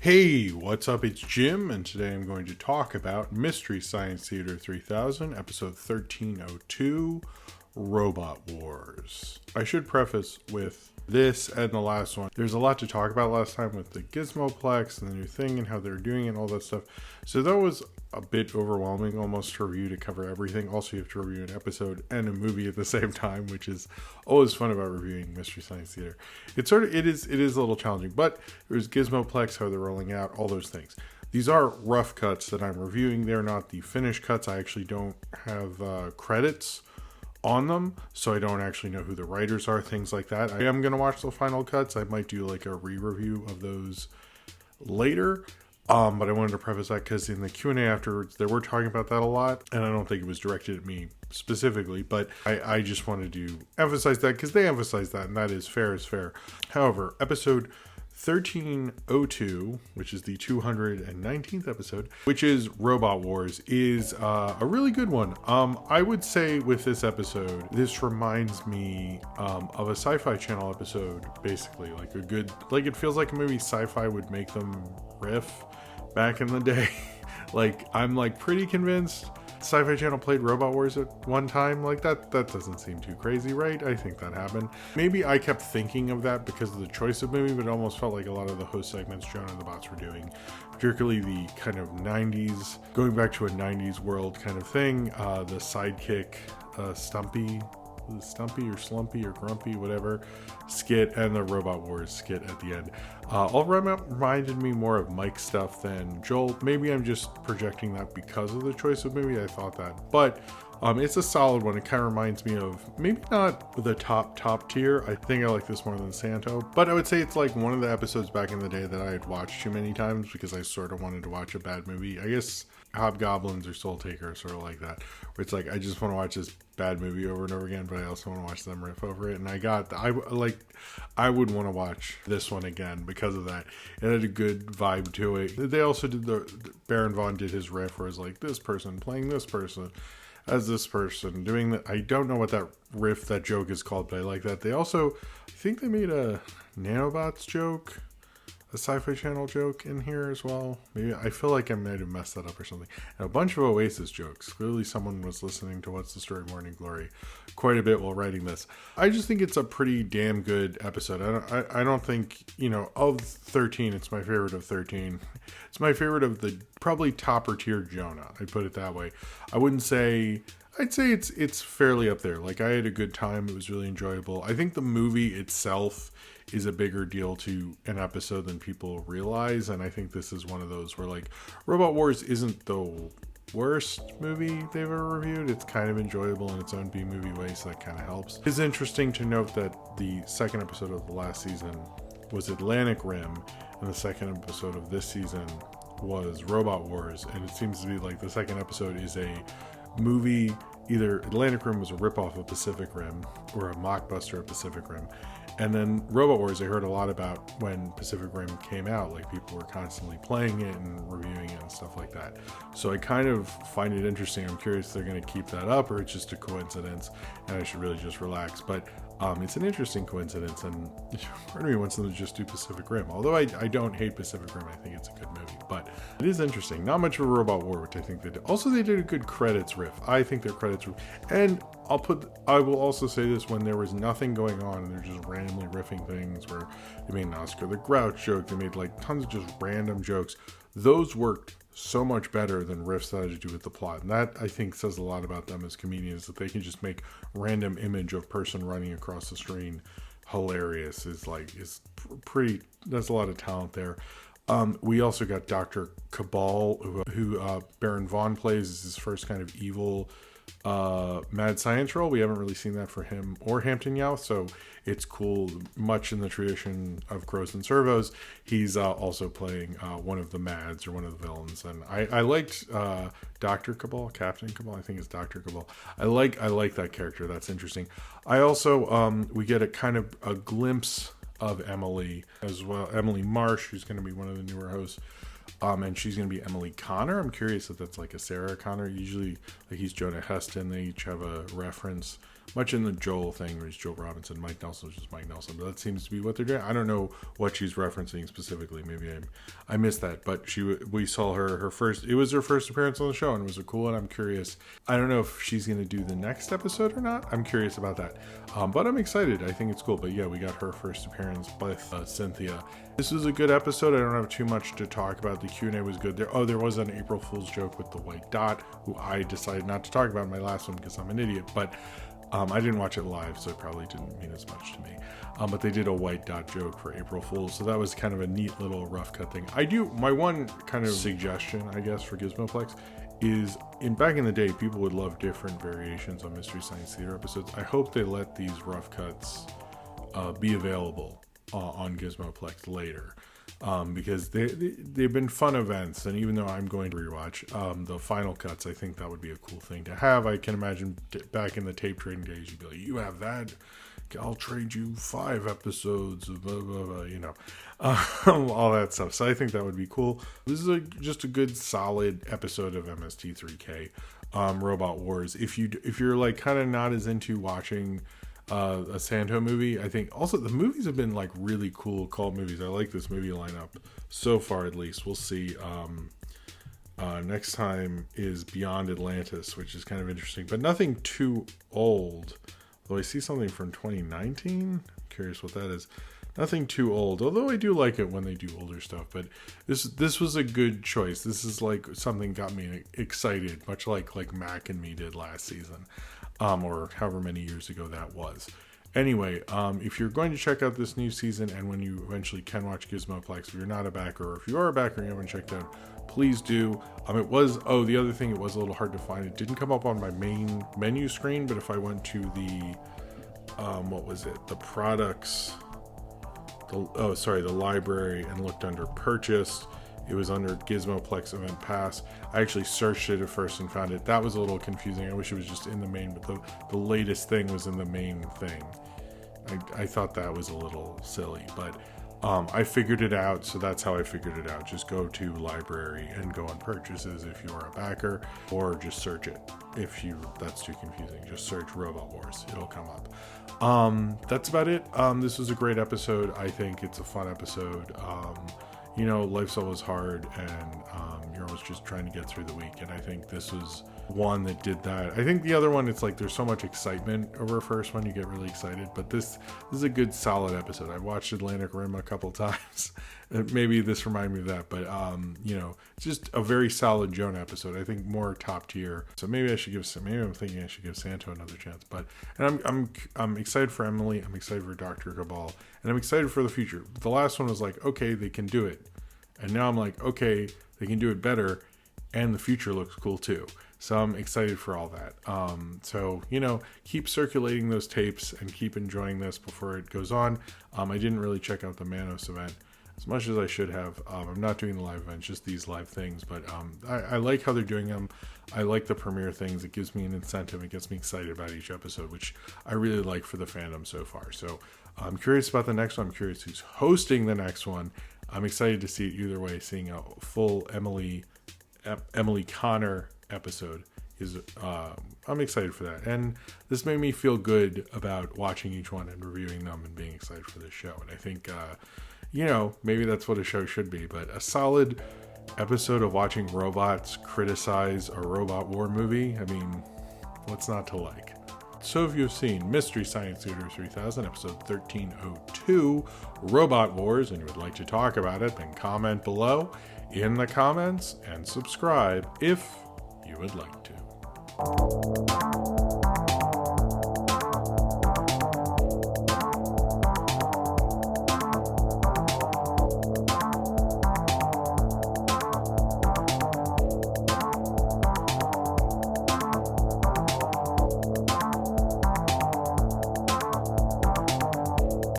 Hey, what's up? It's Jim, and today I'm going to talk about Mystery Science Theater 3000, episode 1302, Robot Wars. I should preface with this and the last one. There's a lot to talk about last time with the Gizmoplex and the new thing and how they're doing it and all that stuff. So that was a bit overwhelming almost to review, to cover everything. Also, you have to review an episode and a movie at the same time, which is always fun about reviewing Mystery Science Theater. It is a little challenging, but there's Gizmoplex, how they're rolling out, all those things. These are rough cuts that I'm reviewing. They're not the finished cuts. I actually don't have credits on them, so I don't actually know who the writers are, things like that. I am going to watch the final cuts. I might do like a re-review of those later. But I wanted to preface that because in the Q&A afterwards, they were talking about that a lot, and I don't think it was directed at me specifically, but I just wanted to emphasize that because they emphasized that, and that is fair is fair. However, episode 1302, which is the 219th episode, which is Robot Wars, is a really good one. I would say with this episode, this reminds me of a Sci-Fi Channel episode, basically. Like a good, like it feels like a movie Sci-Fi would make them riff back in the day. Like, I'm like pretty convinced Sci-Fi Channel played Robot Wars at one time. Like that doesn't seem too crazy, right? I think that happened. Maybe I kept thinking of that because of the choice of movie, but it almost felt like a lot of the host segments Jonah and the Bots were doing, particularly the kind of 90s, going back to a 90s world kind of thing. The sidekick, Stumpy or Slumpy or Grumpy, whatever, skit, and the Robot Wars skit at the end. All reminded me more of Mike stuff than Joel. Maybe I'm just projecting that because of the choice of movie. I thought that. But it's a solid one. It kind of reminds me of, maybe not the top tier. I think I like this more than Santo. But I would say it's like one of the episodes back in the day that I had watched too many times because I sort of wanted to watch a bad movie. I guess Hobgoblins or Soul Taker are sort of like that, where it's like I just want to watch this bad movie over and over again, but I also want to watch them riff over it. And I would want to watch this one again because of that. It had a good vibe to it. They also did the Baron Vaughn did his riff where it's like this person playing this person as this person doing that. I don't know what that riff, that joke is called, but I like that. They also, I think they made a Nanobots joke, a Sci-Fi Channel joke in here as well. Maybe I feel like I might have messed that up or something. And a bunch of Oasis jokes. Clearly someone was listening to What's the Story Morning Glory quite a bit while writing this. I just think it's a pretty damn good episode. I don't think, of 13, it's my favorite of 13. It's my favorite of the probably topper tier Jonah. I'd put it that way. I'd say it's fairly up there. Like, I had a good time. It was really enjoyable. I think the movie itself is a bigger deal to an episode than people realize, and I think this is one of those where, like, Robot Wars isn't the worst movie they've ever reviewed. It's kind of enjoyable in its own B-movie way, so that kind of helps. It's interesting to note that the second episode of the last season was Atlantic Rim, and the second episode of this season was Robot Wars, and it seems to be like the second episode is a movie. Either Atlantic Rim was a ripoff of Pacific Rim or a mockbuster of Pacific Rim. And then Robot Wars, I heard a lot about when Pacific Rim came out. Like, people were constantly playing it and reviewing it and stuff like that. So I kind of find it interesting. I'm curious if they're going to keep that up or it's just a coincidence and I should really just relax. But it's an interesting coincidence, and part of me wants them to just do Pacific Rim. Although I don't hate Pacific Rim, I think it's a good movie. But it is interesting. Not much of a Robot War, which I think they did. Also, they did a good credits riff. I think their credits riff. And I will also say this, when there was nothing going on and they're just randomly riffing things, where they made an Oscar the Grouch joke, they made like tons of just random jokes. Those worked so much better than riffs that had to do with the plot. And that, I think, says a lot about them as comedians, that they can just make random image of person running across the screen hilarious. Is pretty, there's a lot of talent there. We also got Dr. Cabal, who Baron Vaughn plays as his first kind of evil mad science role. We haven't really seen that for him or Hampton Youth, so it's cool. Much in the tradition of Crows and Servos, he's also playing one of the Mads, or one of the villains. And I liked Dr. Cabal, Captain Cabal, I think it's Dr. Cabal. I like that character. That's interesting. I also we get a kind of a glimpse of Emily as well. Emily Marsh, who's going to be one of the newer hosts. And she's going to be Emily Connor. I'm curious if that's like a Sarah Connor. Usually, like, he's Jonah Heston. They each have a reference. much in the Joel thing where he's Joel Robinson, Mike Nelson is just Mike Nelson, but that seems to be what they're doing. I don't know what she's referencing specifically. Maybe I missed that, but we saw her first. It was her first appearance on the show, and it was cool. And I'm curious. I don't know if she's going to do the next episode or not. I'm curious about that, but I'm excited. I think it's cool. But yeah, we got her first appearance with Cynthia. This was a good episode. I don't have too much to talk about. The Q&A was good. There was an April Fool's joke with the white dot, who I decided not to talk about in my last one because I'm an idiot. But I didn't watch it live, so it probably didn't mean as much to me. But they did a white dot joke for April Fool's, so that was kind of a neat little rough cut thing. My one kind of suggestion, I guess, for Gizmoplex is, back in the day, people would love different variations on Mystery Science Theater episodes. I hope they let these rough cuts be available on Gizmoplex later. Because they've been fun events, and even though I'm going to rewatch the final cuts, I think that would be a cool thing to have. I can imagine back in the tape trading days, you'd be like, you have that, I'll trade you 5 episodes of blah, blah, blah, you know, all that stuff. So I think that would be cool. This is just a good solid episode of MST3K Robot Wars. If you're like kind of not as into watching a Santo movie, I think also the movies have been like really cool cult movies. I like this movie lineup so far, at least. We'll see. Next time is Beyond Atlantis, which is kind of interesting, but nothing too old. Though I see something from 2019. Curious what that is. Nothing too old, although I do like it when they do older stuff. But this was a good choice. This is like something got me excited, much like Mac and me did last season. Or however many years ago that was. Anyway, if you're going to check out this new season, and when you eventually can watch Gizmoplex, if you're not a backer, or if you are a backer and you haven't checked out, please do. The other thing, it was a little hard to find. It didn't come up on my main menu screen, but if I went to the, the products, the library, and looked under purchased, it was under Gizmoplex Event Pass. I actually searched it at first and found it. That was a little confusing. I wish it was just in the main, but the latest thing was in the main thing. I thought that was a little silly, but I figured it out, so that's how I figured it out. Just go to library and go on purchases if you are a backer, or just search it that's too confusing. Just search Robot Wars. It'll come up. That's about it. This was a great episode. I think it's a fun episode. Life's always hard, and you're always just trying to get through the week. And I think this was one that did that. I think the other one, it's like there's so much excitement over a first one, you get really excited. But this is a good, solid episode. I've watched Atlantic Rim a couple times. Maybe this reminded me of that, but it's just a very solid Jonah episode. I think more top tier. So maybe I'm thinking I should give Santo another chance. I'm excited for Emily. I'm excited for Dr. Cabal, and I'm excited for the future. The last one was like, okay, they can do it, and now I'm like, okay, they can do it better, and the future looks cool too. So I'm excited for all that. Keep circulating those tapes and keep enjoying this before it goes on. I didn't really check out the Manos event as much as I should have. I'm not doing the live events, just these live things, but I like how they're doing them. I like the premiere things. It gives me an incentive. It gets me excited about each episode, which I really like for the fandom so far. So I'm curious about the next one. I'm curious who's hosting the next one. I'm excited to see it either way. Seeing a full Emily Connor episode I'm excited for that, and this made me feel good about watching each one and reviewing them and being excited for this show. And I think maybe that's what a show should be, but a solid episode of watching robots criticize a robot war movie. I mean, what's not to like? So if you've seen Mystery Science Theater 3000 episode 1302 Robot Wars and you would like to talk about it, then comment below in the comments and subscribe if you would like to.